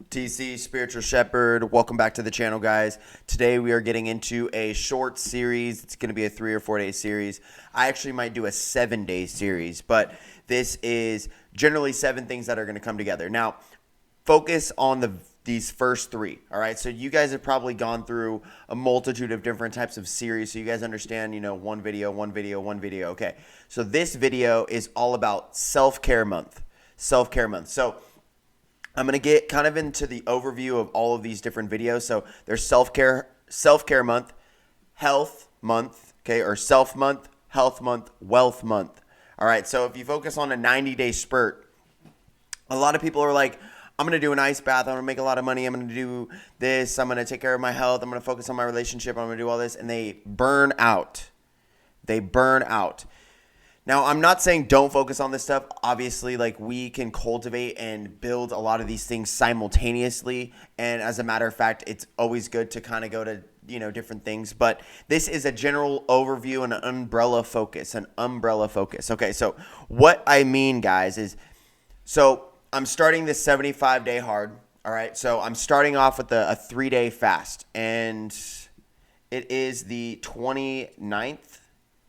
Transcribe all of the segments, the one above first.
TC, Spiritual Shepherd. Welcome back to the channel, guys. Today we are getting into a short series. It's going to be a 3 or 4 day series. I actually might do a 7-day series, but this is generally 7 things that are going to come together. Now, focus on these first 3, all right? So you guys have probably gone through a multitude of different types of series, so you guys understand, one video. Okay, so this video is all about self-care month. So I'm going to get kind of into the overview of all of these different videos. So there's self-care month, health month, okay, or self month, health month, wealth month. All right, so if you focus on a 90-day spurt, a lot of people are like, I'm going to do an ice bath, I'm going to make a lot of money, I'm going to do this, I'm going to take care of my health, I'm going to focus on my relationship, I'm going to do all this, and they burn out. Now, I'm not saying don't focus on this stuff. Obviously, we can cultivate and build a lot of these things simultaneously. And as a matter of fact, it's always good to kind of go to, different things. But this is a general overview and an umbrella focus. Okay, so what I mean, guys, is so I'm starting this 75-day hard. All right, so I'm starting off with a 3-day fast. And it is the 29th.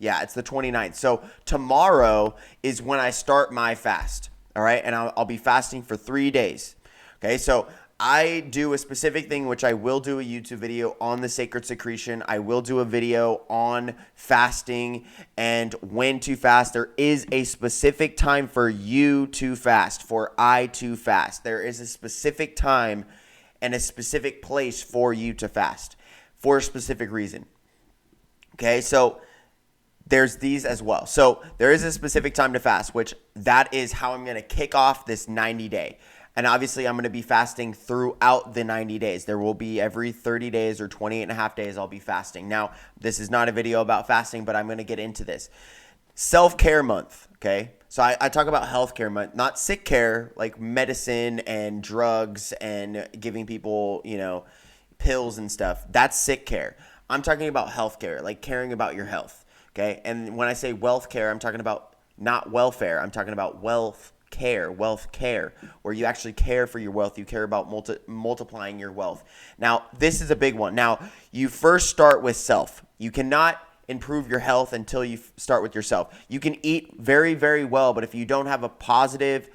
Yeah, it's the 29th. So tomorrow is when I start my fast, all right? And I'll be fasting for 3 days, okay? So I do a specific thing, which I will do a YouTube video on the sacred secretion. I will do a video on fasting and when to fast. There is a specific time for you to fast, for I to fast. There is a specific time and a specific place for you to fast for a specific reason, okay? So there's these as well. So there is a specific time to fast, which that is how I'm going to kick off this 90-day. And obviously, I'm going to be fasting throughout the 90 days. There will be every 30 days or 28 and a half days I'll be fasting. Now, this is not a video about fasting, but I'm going to get into this. Self-care month, okay? So I talk about healthcare month, not sick care, like medicine and drugs and giving people, pills and stuff. That's sick care. I'm talking about healthcare, like caring about your health. Okay, and when I say wealth care, I'm talking about not welfare. I'm talking about wealth care, where you actually care for your wealth. You care about multiplying your wealth. Now, this is a big one. Now, you first start with self. You cannot improve your health until you start with yourself. You can eat very, very well, but if you don't have a positive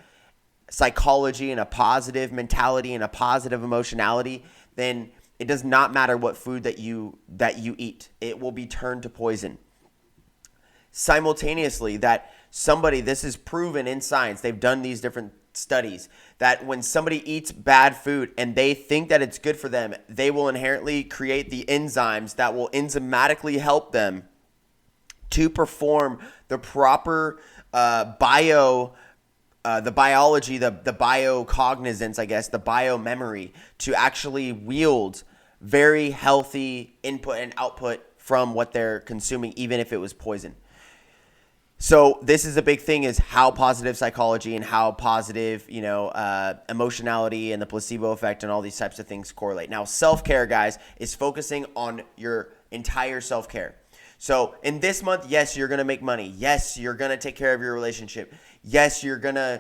psychology and a positive mentality and a positive emotionality, then it does not matter what food that you eat. It will be turned to poison. Simultaneously, this is proven in science, they've done these different studies, that when somebody eats bad food and they think that it's good for them, they will inherently create the enzymes that will enzymatically help them to perform the proper the biology, the biocognizance, I guess, the biomemory, to actually wield very healthy input and output from what they're consuming, even if it was poison. So this is a big thing, is how positive psychology and how positive, emotionality and the placebo effect and all these types of things correlate. Now, self-care, guys, is focusing on your entire self-care. So in this month, yes, you're going to make money. Yes, you're going to take care of your relationship. Yes, you're going to,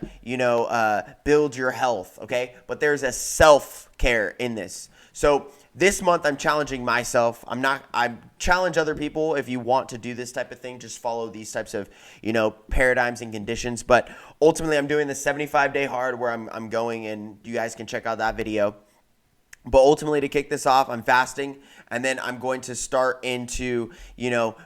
build your health, okay? But there's a self-care in this. So this month, I'm challenging myself. I challenge other people. If you want to do this type of thing, just follow these types of, paradigms and conditions. But ultimately, I'm doing the 75-day hard, where I'm going, and you guys can check out that video. But ultimately, to kick this off, I'm fasting, and then I'm going to start into,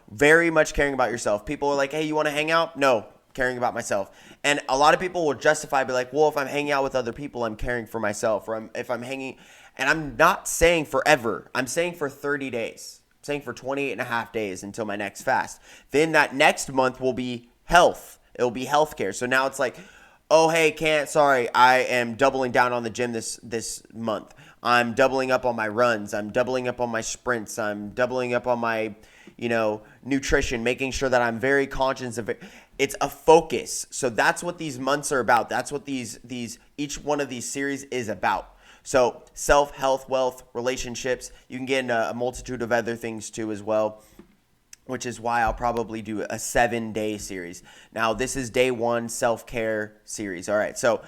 very much caring about yourself. People are like, hey, you want to hang out? No, caring about myself. And a lot of people will justify, be like, well, if I'm hanging out with other people, I'm caring for myself. Or if I'm hanging, and I'm not saying forever. I'm saying for 30 days. I'm saying for 28 and a half days until my next fast. Then that next month will be health. It will be healthcare. So now it's like, oh, hey, I am doubling down on the gym this month. I'm doubling up on my runs. I'm doubling up on my sprints. I'm doubling up on my, nutrition, making sure that I'm very conscious of it. It's a focus. So that's what these months are about. That's what each one of these series is about. So self, health, wealth, relationships. You can get into a multitude of other things too as well, which is why I'll probably do a 7-day series. Now, this is day 1 self-care series. All right, so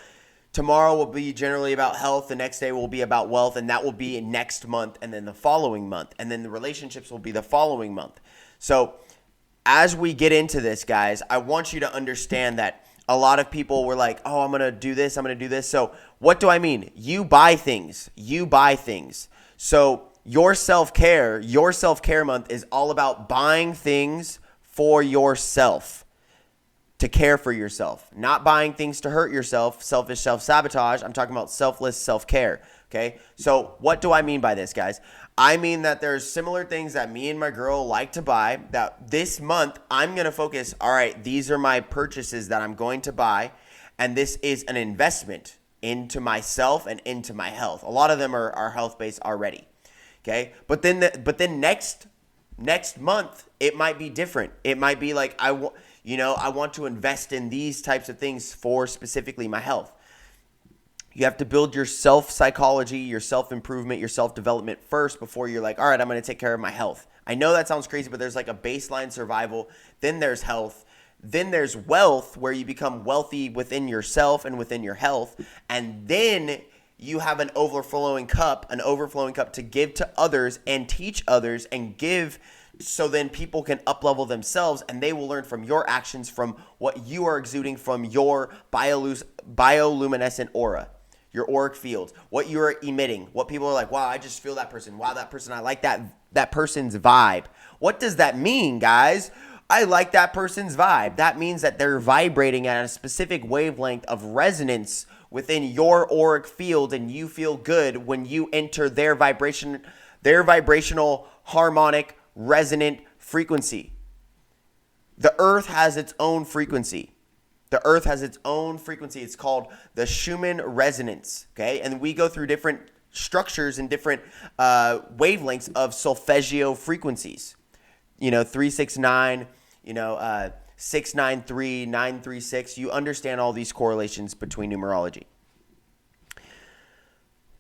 Tomorrow will be generally about health. The next day will be about wealth, and that will be next month, and then the following month, and then the relationships will be the following month. So as we get into this, guys, I want you to understand that a lot of people were like, oh, I'm going to do this. I'm going to do this. So what do I mean? You buy things. You buy things. So your self-care month is all about buying things for yourself, to care for yourself, not buying things to hurt yourself, selfish self-sabotage. I'm talking about selfless self-care, okay? So what do I mean by this, guys? I mean that there's similar things that me and my girl like to buy that this month I'm going to focus, all right, these are my purchases that I'm going to buy, and this is an investment into myself and into my health. A lot of them are health-based already, okay? But then next month, it might be different. It might be like, I want to invest in these types of things for specifically my health. You have to build your self-psychology, your self-improvement, your self-development first before you're like, all right, I'm going to take care of my health. I know that sounds crazy, but there's like a baseline survival. Then there's health. Then there's wealth, where you become wealthy within yourself and within your health. And then you have an overflowing cup to give to others and teach others and give, so then people can up-level themselves, and they will learn from your actions, from what you are exuding from your bioluminescent aura, your auric field, what you're emitting, what people are like, wow, I just feel that person. Wow, that person, I like that person's vibe. What does that mean, guys? I like that person's vibe. That means that they're vibrating at a specific wavelength of resonance within your auric field, and you feel good when you enter their vibrational harmonic resonant frequency. The earth has its own frequency. It's called the Schumann resonance, okay? And we go through different structures and different wavelengths of solfeggio frequencies. 369, 693, 936. You understand all these correlations between numerology.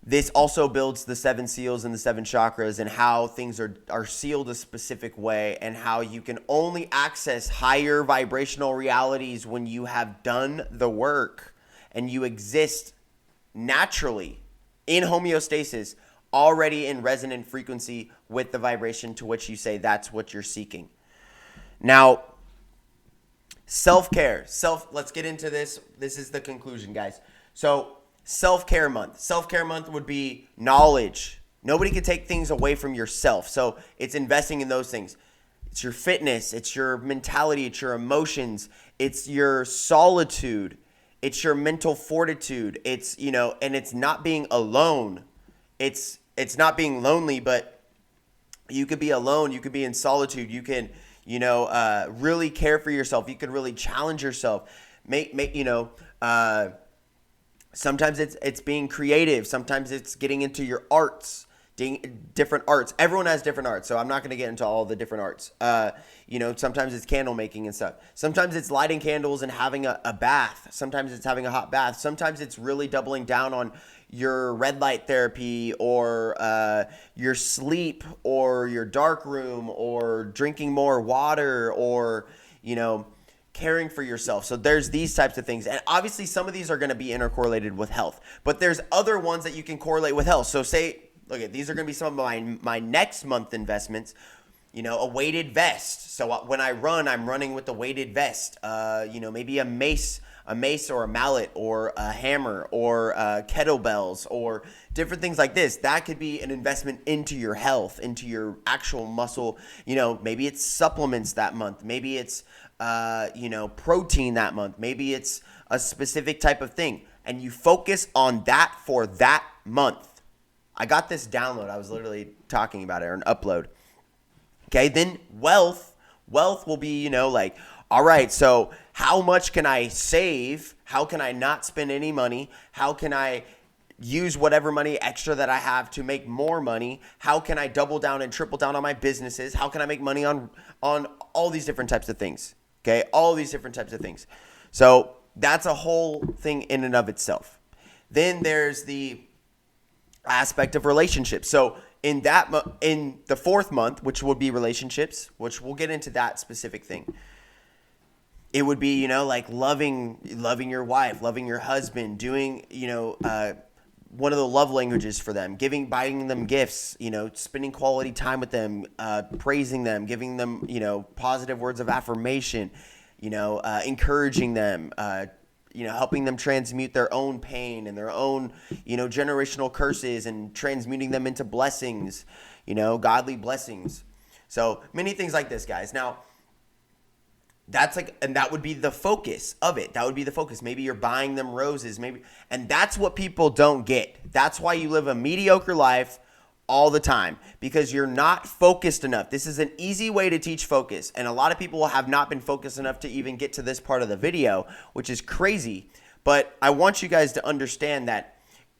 This also builds the 7 seals and the 7 chakras, and how things are sealed a specific way, and how you can only access higher vibrational realities when you have done the work and you exist naturally in homeostasis, already in resonant frequency with the vibration to which you say that's what you're seeking. Now, self-care. Let's get into this. This is the conclusion, guys. So, Self-care month would be knowledge. Nobody can take things away from yourself. So it's investing in those things. It's your fitness. It's your mentality. It's your emotions. It's your solitude. It's your mental fortitude. It's, and it's not being alone. It's not being lonely, but you could be alone. You could be in solitude. You can, really care for yourself. You could really challenge yourself. Sometimes it's being creative. Sometimes it's getting into your arts, different arts. Everyone has different arts, so I'm not going to get into all the different arts. Sometimes it's candle making and stuff. Sometimes it's lighting candles and having a bath. Sometimes it's having a hot bath. Sometimes it's really doubling down on your red light therapy, or your sleep, or your dark room, or drinking more water, or, caring for yourself. So there's these types of things. And obviously some of these are going to be intercorrelated with health, but there's other ones that you can correlate with health. So these are going to be some of my next month investments, a weighted vest. So when I run, I'm running with the weighted vest, maybe a mace or a mallet, or a hammer, or kettlebells, or different things like this. That could be an investment into your health, into your actual muscle. Maybe it's supplements that month. Maybe it's protein that month. Maybe it's a specific type of thing, and you focus on that for that month. I got this download. I was literally talking about it, or an upload. Okay. Then wealth will be, all right, so how much can I save? How can I not spend any money? How can I use whatever money extra that I have to make more money? How can I double down and triple down on my businesses? How can I make money on all these different types of things? Okay, all these different types of things. So that's a whole thing in and of itself. Then there's the aspect of relationships. So in the 4th month, which will be relationships, which we'll get into that specific thing. it would be, like loving your wife, loving your husband, doing, one of the love languages for them, buying them gifts, spending quality time with them, praising them, giving them, positive words of affirmation, encouraging them, helping them transmute their own pain and their own, generational curses and transmuting them into blessings, godly blessings. So many things like this, guys. Now, and that would be the focus of it. That would be the focus. Maybe you're buying them roses, and that's what people don't get. That's why you live a mediocre life all the time, because you're not focused enough. This is an easy way to teach focus, and a lot of people have not been focused enough to even get to this part of the video, which is crazy. But I want you guys to understand that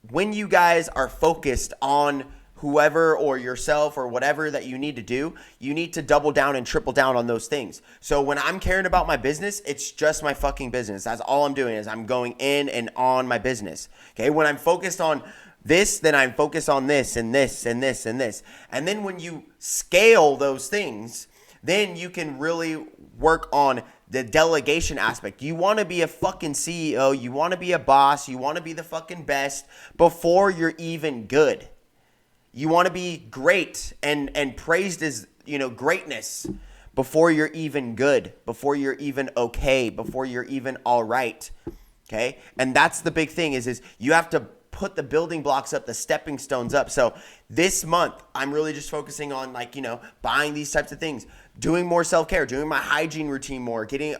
when you guys are focused on whoever or yourself or whatever that you need to do, you need to double down and triple down on those things. So when I'm caring about my business, it's just my fucking business. That's all I'm doing, is I'm going in and on my business. Okay. When I'm focused on this, then I'm focused on this and this and this and this. And then when you scale those things, then you can really work on the delegation aspect. You want to be a fucking CEO. You want to be a boss. You want to be the fucking best before you're even good. You want to be great and praised as, greatness before you're even good, before you're even okay, before you're even all right. Okay? And that's the big thing is you have to put the building blocks up, the stepping stones up. So this month, I'm really just focusing on buying these types of things, doing more self-care, doing my hygiene routine more, getting,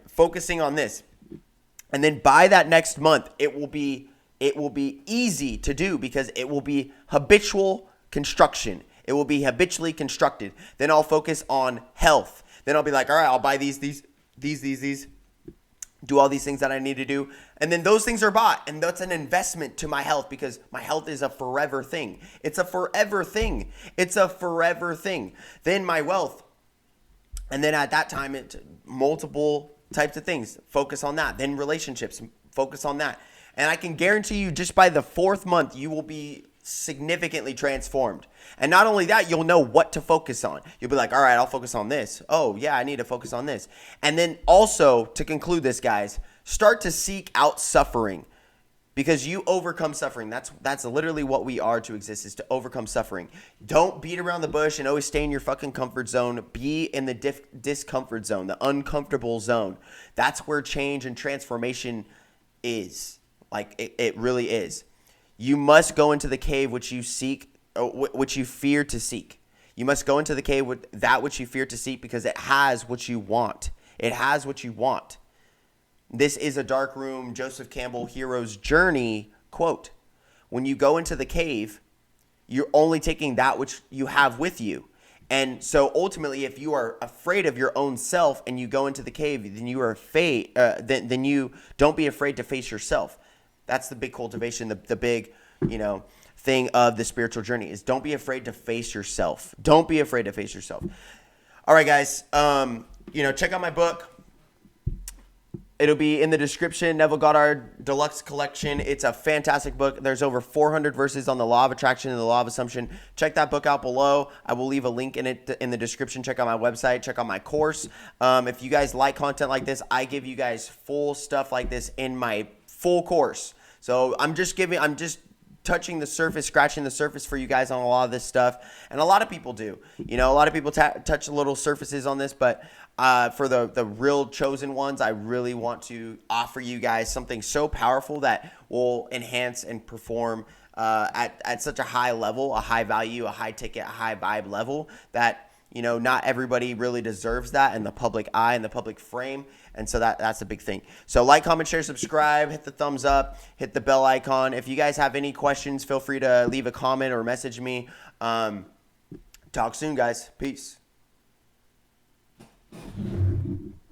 focusing on this. And then by that next month, it will be easy to do because it will be habitual construction. It will be habitually constructed. Then I'll focus on health. Then I'll be like, all right, I'll buy these, do all these things that I need to do. And then those things are bought. And that's an investment to my health because my health is a forever thing. It's a forever thing. It's a forever thing. Then my wealth. And then at that time, it's multiple types of things. Focus on that. Then relationships. Focus on that. And I can guarantee you just by the 4th month, you will be significantly transformed. And not only that, you'll know what to focus on. You'll be like, all right, I'll focus on this. Oh, yeah, I need to focus on this. And then also, to conclude this, guys, start to seek out suffering because you overcome suffering. That's literally what we are to exist, is to overcome suffering. Don't beat around the bush and always stay in your fucking comfort zone. Be in the discomfort zone, the uncomfortable zone. That's where change and transformation is. Like it really is. You must go into the cave which you seek, which you fear to seek. You must go into the cave with that which you fear to seek because it has what you want. It has what you want. This is a dark room, Joseph Campbell, hero's journey quote. When you go into the cave, you're only taking that which you have with you. And so ultimately, if you are afraid of your own self and you go into the cave, then you are then you don't be afraid to face yourself. That's the big cultivation, the big, thing of the spiritual journey is don't be afraid to face yourself. Don't be afraid to face yourself. All right, guys. Check out my book. It'll be in the description, Neville Goddard Deluxe Collection. It's a fantastic book. There's over 400 verses on the law of attraction and the law of assumption. Check that book out below. I will leave a link in it in the description. Check out my website. Check out my course. If you guys like content like this, I give you guys full stuff like this in my full course. So I'm just touching the surface, scratching the surface for you guys on a lot of this stuff. And a lot of people do. A lot of people touch little surfaces on this, but for the real chosen ones, I really want to offer you guys something so powerful that will enhance and perform at such a high level, a high value, a high ticket, a high vibe level that, not everybody really deserves that in the public eye and the public frame. And so that's a big thing. So like, comment, share, subscribe, hit the thumbs up, hit the bell icon. If you guys have any questions, feel free to leave a comment or message me. Talk soon, guys. Peace.